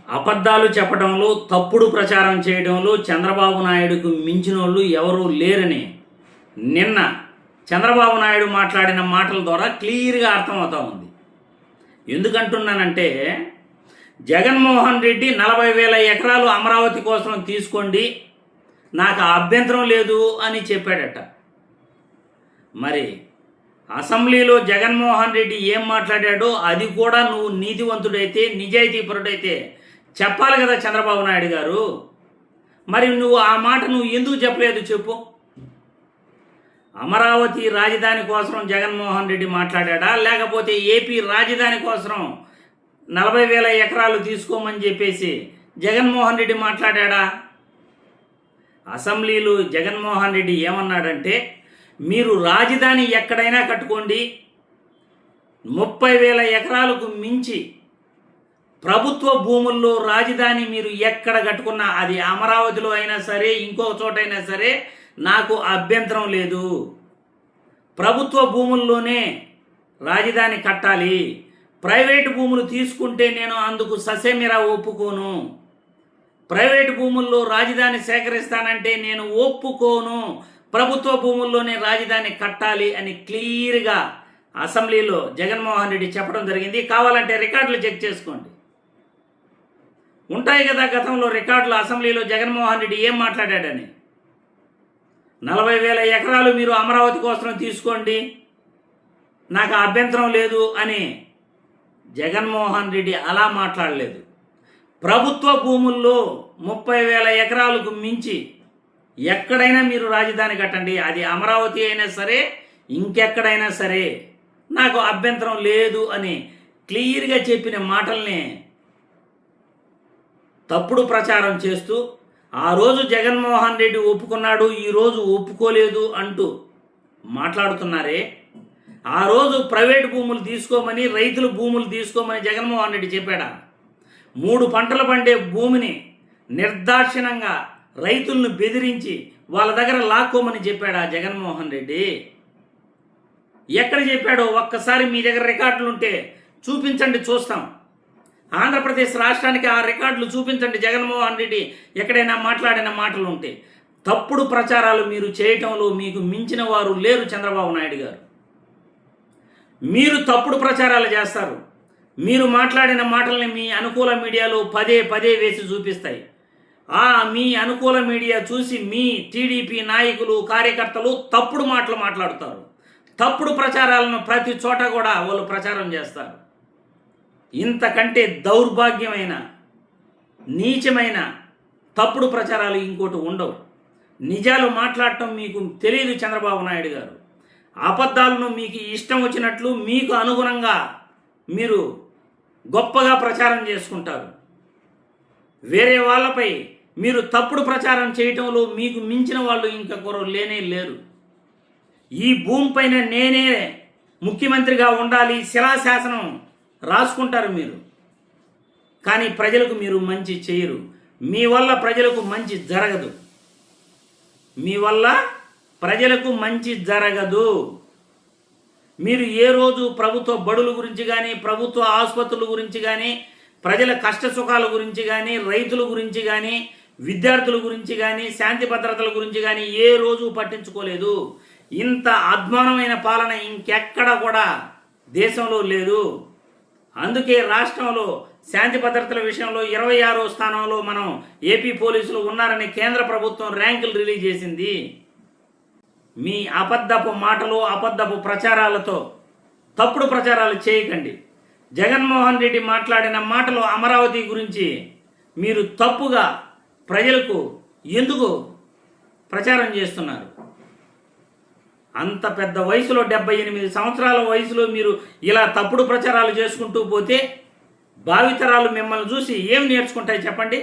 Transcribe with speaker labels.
Speaker 1: అబద్ధాలు చెప్పడంలో, తప్పుడు ప్రచారం చేయడంలో చంద్రబాబు నాయుడుకు మించినోళ్ళు ఎవరూ లేరని నిన్న చంద్రబాబు నాయుడు మాట్లాడిన మాటల ద్వారా క్లియర్గా అర్థమవుతా ఉంది. ఎందుకంటున్నానంటే, జగన్మోహన్ రెడ్డి 40,000 ఎకరాలు అమరావతి కోసం తీసుకోండి, నాకు అభ్యంతరం లేదు అని చెప్పాడట. మరి అసెంబ్లీలో జగన్మోహన్ రెడ్డి ఏం మాట్లాడాడో అది కూడా నువ్వు నీతివంతుడైతే, నిజాయితీపరుడైతే చెప్పాలి కదా చంద్రబాబు నాయుడు గారు. మరి నువ్వు ఆ మాట నువ్వు ఎందుకు చెప్పలేదు చెప్పు. అమరావతి రాజధాని కోసం జగన్మోహన్ రెడ్డి మాట్లాడా, లేకపోతే ఏపీ రాజధాని కోసం 40,000 ఎకరాలు తీసుకోమని చెప్పేసి జగన్మోహన్ రెడ్డి మాట్లాడా? అసెంబ్లీలో జగన్మోహన్ రెడ్డి ఏమన్నాడంటే, మీరు రాజధాని ఎక్కడైనా కట్టుకోండి, 30,000 ఎకరాలకు మించి ప్రభుత్వ భూముల్లో రాజధాని మీరు ఎక్కడ కట్టుకున్నా, అది అమరావతిలో అయినా సరే ఇంకో చోటైనా సరే నాకు అభ్యంతరం లేదు. ప్రభుత్వ భూముల్లోనే రాజధాని కట్టాలి. ప్రైవేటు భూములు తీసుకుంటే నేను అందుకు ససేమిరా ఒప్పుకోను. ప్రైవేటు భూముల్లో రాజధాని సేకరిస్తానంటే నేను ఒప్పుకోను. ప్రభుత్వ భూముల్లోనే రాజధాని కట్టాలి అని క్లియర్గా అసెంబ్లీలో జగన్మోహన్ రెడ్డి చెప్పడం జరిగింది. కావాలంటే రికార్డులు చెక్ చేసుకోండి, ఉంటాయి కదా గతంలో రికార్డులు. అసెంబ్లీలో జగన్మోహన్ రెడ్డి ఏం మాట్లాడాడని, 40,000 ఎకరాలు మీరు అమరావతి కోసం తీసుకోండి, నాకు అభ్యంతరం లేదు అని జగన్మోహన్ రెడ్డి అలా మాట్లాడలేదు. ప్రభుత్వ భూముల్లో 30,000 ఎకరాలకు మించి ఎక్కడైనా మీరు రాజధాని కట్టండి, అది అమరావతి అయినా సరే ఇంకెక్కడైనా సరే నాకు అభ్యంతరం లేదు అని క్లియర్గా చెప్పిన మాటల్ని తప్పుడు ప్రచారం చేస్తూ, ఆ రోజు జగన్మోహన్ రెడ్డి ఒప్పుకున్నాడు, ఈరోజు ఒప్పుకోలేదు అంటూ మాట్లాడుతున్నారే. ఆ రోజు ప్రైవేటు భూములు తీసుకోమని, రైతుల భూములు తీసుకోమని జగన్మోహన్ రెడ్డి చెప్పాడా? 3 పంటలు పండే భూమిని నిర్దాక్షిణంగా రైతులను బెదిరించి వాళ్ళ దగ్గర లాక్కోమని చెప్పాడా జగన్మోహన్ రెడ్డి? ఎక్కడ చెప్పాడో ఒక్కసారి మీ దగ్గర రికార్డులు ఉంటే చూపించండి, చూస్తాం. ఆంధ్రప్రదేశ్ రాష్ట్రానికి ఆ రికార్డులు చూపించండి. జగన్మోహన్ రెడ్డి ఎక్కడైనా మాట్లాడిన మాటలు ఉంటే. తప్పుడు ప్రచారాలు మీరు చేయటంలో మీకు మించిన వారు లేరు చంద్రబాబు నాయుడు గారు. మీరు తప్పుడు ప్రచారాలు చేస్తారు. మీరు మాట్లాడిన మాటల్ని మీ అనుకూల మీడియాలో పదే పదే వేసి చూపిస్తాయి. మీ అనుకూల మీడియా చూసి మీ టీడీపీ నాయకులు, కార్యకర్తలు తప్పుడు మాటలు మాట్లాడుతారు. తప్పుడు ప్రచారాలను ప్రతి చోట కూడా వాళ్ళు ప్రచారం చేస్తారు. ఇంతకంటే దౌర్భాగ్యమైన, నీచమైన తప్పుడు ప్రచారాలు ఇంకోటి ఉండవు. నిజాలు మాట్లాడటం మీకు తెలియదు చంద్రబాబు నాయుడు గారు. అబద్ధాలను మీకు ఇష్టం వచ్చినట్లు, మీకు అనుగుణంగా మీరు గొప్పగా ప్రచారం చేసుకుంటారు. వేరే వాళ్ళపై మీరు తప్పుడు ప్రచారం చేయటంలో మీకు మించిన వాళ్ళు ఇంకొకరు లేనే లేరు. ఈ భూమిపైన నేనే ముఖ్యమంత్రిగా ఉండాలి, శిలాశాసనం రాసుకుంటారు మీరు. కానీ ప్రజలకు మీరు మంచి చేయరు. మీ వల్ల ప్రజలకు మంచి జరగదు. మీ వల్ల ప్రజలకు మంచి జరగదు. మీరు ఏ రోజు ప్రభుత్వ బడుల గురించి కానీ, ప్రభుత్వ ఆసుపత్రుల గురించి కానీ, ప్రజల కష్ట సుఖాల గురించి కానీ, రైతుల గురించి కానీ, విద్యార్థుల గురించి కానీ, శాంతి భద్రతల గురించి కానీ ఏ రోజు పట్టించుకోలేదు. ఇంత అధ్వానమైన పాలన ఇంకెక్కడ కూడా దేశంలో లేదు. అందుకే రాష్ట్రంలో శాంతి భద్రతల విషయంలో 26వ స్థానంలో మనం ఏపీ పోలీసులు ఉన్నారని కేంద్ర ప్రభుత్వం ర్యాంకులు రిలీజ్ చేసింది. మీ అబద్ధపు మాటలు, అబద్ధపు ప్రచారాలతో తప్పుడు ప్రచారాలు చేయకండి. జగన్మోహన్ రెడ్డి మాట్లాడిన మాటలు అమరావతి గురించి మీరు తప్పుగా ప్రజలకు ఎందుకు ప్రచారం చేస్తున్నారు? అంత పెద్ద వయసులో, 78 సంవత్సరాల వయసులో మీరు ఇలా తప్పుడు ప్రచారాలు చేసుకుంటూ పోతే భావితరాలు మిమ్మల్ని చూసి ఏం నేర్చుకుంటాయి చెప్పండి?